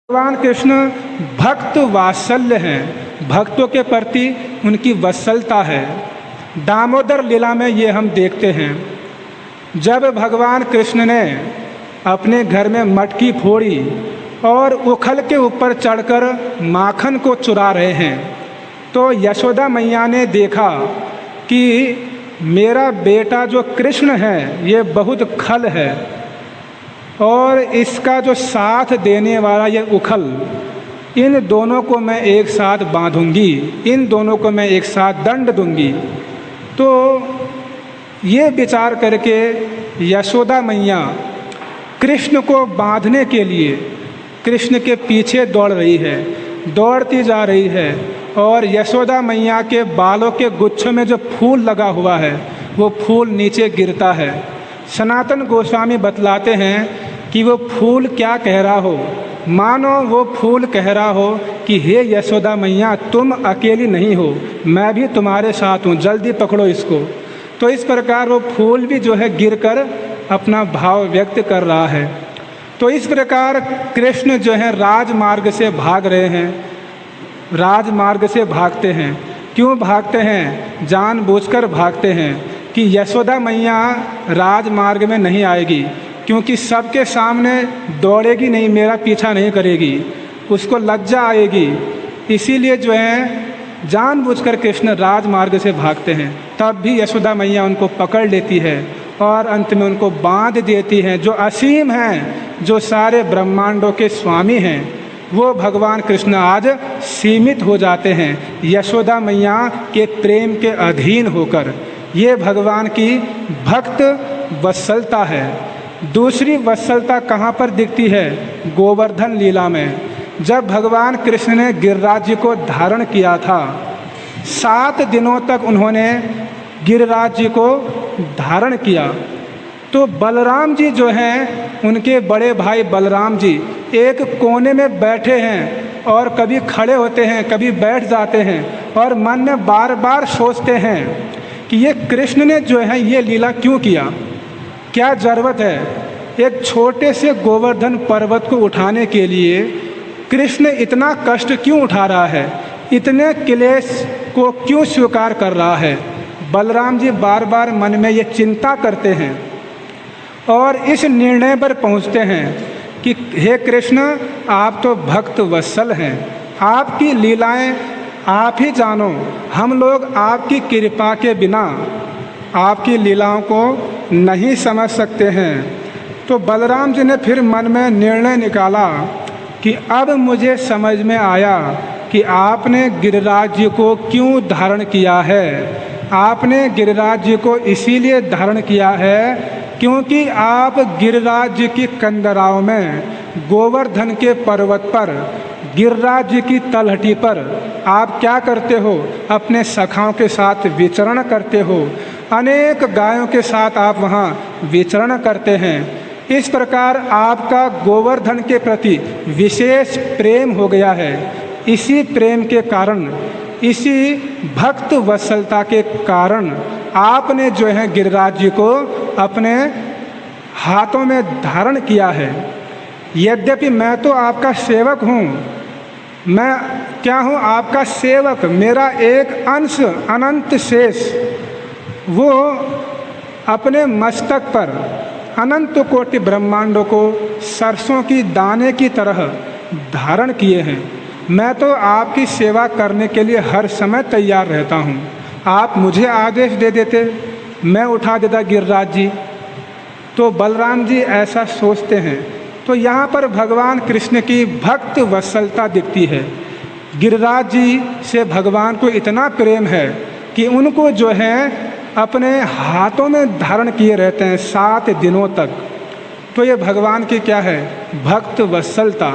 भगवान कृष्ण भक्त वात्सल्य हैं, भक्तों के प्रति उनकी वत्सलता है। दामोदर लीला में ये हम देखते हैं। जब भगवान कृष्ण ने अपने घर में मटकी फोड़ी और उखल के ऊपर चढ़कर माखन को चुरा रहे हैं, तो यशोदा मैया ने देखा कि मेरा बेटा जो कृष्ण है ये बहुत खल है और इसका जो साथ देने वाला ये उखल, इन दोनों को मैं एक साथ बांधूंगी, इन दोनों को मैं एक साथ दंड दूंगी। तो ये विचार करके यशोदा मैया कृष्ण को बांधने के लिए कृष्ण के पीछे दौड़ रही है, दौड़ती जा रही है। और यशोदा मैया के बालों के गुच्छों में जो फूल लगा हुआ है वो फूल नीचे गिरता है। सनातन गोस्वामी बतलाते हैं कि वो फूल क्या कह रहा हो, मानो वो फूल कह रहा हो कि हे यशोदा मैया, तुम अकेली नहीं हो, मैं भी तुम्हारे साथ हूँ, जल्दी पकड़ो इसको। तो इस प्रकार वो फूल भी जो है गिरकर अपना भाव व्यक्त कर रहा है। तो इस प्रकार कृष्ण जो है राजमार्ग से भाग रहे हैं, राजमार्ग से भागते हैं। क्यों भागते हैं? जानबूझकर भागते हैं कि यशोदा मैया राजमार्ग में नहीं आएगी, क्योंकि सबके सामने दौड़ेगी नहीं, मेरा पीछा नहीं करेगी, उसको लज्जा आएगी। इसीलिए जो है जानबूझकर कृष्ण राजमार्ग से भागते हैं। तब भी यशोदा मैया उनको पकड़ लेती है और अंत में उनको बांध देती हैं। जो असीम हैं, जो सारे ब्रह्मांडों के स्वामी हैं, वो भगवान कृष्ण आज सीमित हो जाते हैं यशोदा मैया के प्रेम के अधीन होकर। ये भगवान की भक्त वत्सलता है। दूसरी वत्सलता कहाँ पर दिखती है? गोवर्धन लीला में। जब भगवान कृष्ण ने गिरिराज को धारण किया था, 7 दिनों तक उन्होंने गिरिराज को धारण किया, तो बलराम जी जो हैं, उनके बड़े भाई बलराम जी एक कोने में बैठे हैं और कभी खड़े होते हैं, कभी बैठ जाते हैं और मन में बार बार सोचते हैं कि ये कृष्ण ने जो है ये लीला क्यों किया, क्या ज़रूरत है? एक छोटे से गोवर्धन पर्वत को उठाने के लिए कृष्ण इतना कष्ट क्यों उठा रहा है, इतने क्लेश को क्यों स्वीकार कर रहा है? बलराम जी बार बार मन में ये चिंता करते हैं और इस निर्णय पर पहुंचते हैं कि हे कृष्ण, आप तो भक्त वत्सल हैं, आपकी लीलाएं आप ही जानो, हम लोग आपकी कृपा के बिना आपकी लीलाओं को नहीं समझ सकते हैं। तो बलराम जी ने फिर मन में निर्णय निकाला कि अब मुझे समझ में आया कि आपने गिरिराज जी को क्यों धारण किया है। आपने गिरिराज जी को इसीलिए धारण किया है क्योंकि आप गिरिराज जी की कंदराओं में, गोवर्धन के पर्वत पर, गिरिराज जी की तलहटी पर आप क्या करते हो? अपने सखाओं के साथ विचरण करते हो, अनेक गायों के साथ आप वहाँ विचरण करते हैं। इस प्रकार आपका गोवर्धन के प्रति विशेष प्रेम हो गया है। इसी प्रेम के कारण, इसी भक्त वत्सलता के कारण आपने जो है गिरिराज जी को अपने हाथों में धारण किया है। यद्यपि मैं तो आपका सेवक हूँ, मैं क्या हूँ? आपका सेवक। मेरा एक अंश अनंत शेष वो अपने मस्तक पर अनंत कोटि ब्रह्मांडों को सरसों की दाने की तरह धारण किए हैं। मैं तो आपकी सेवा करने के लिए हर समय तैयार रहता हूँ। आप मुझे आदेश दे देते, मैं उठा देता गिरिराज जी। तो बलराम जी ऐसा सोचते हैं। तो यहाँ पर भगवान कृष्ण की भक्त वत्सलता दिखती है। गिरिराज जी से भगवान को इतना प्रेम है कि उनको जो है अपने हाथों में धारण किए रहते हैं 7 दिनों तक। तो ये भगवान की क्या है? भक्त वत्सलता।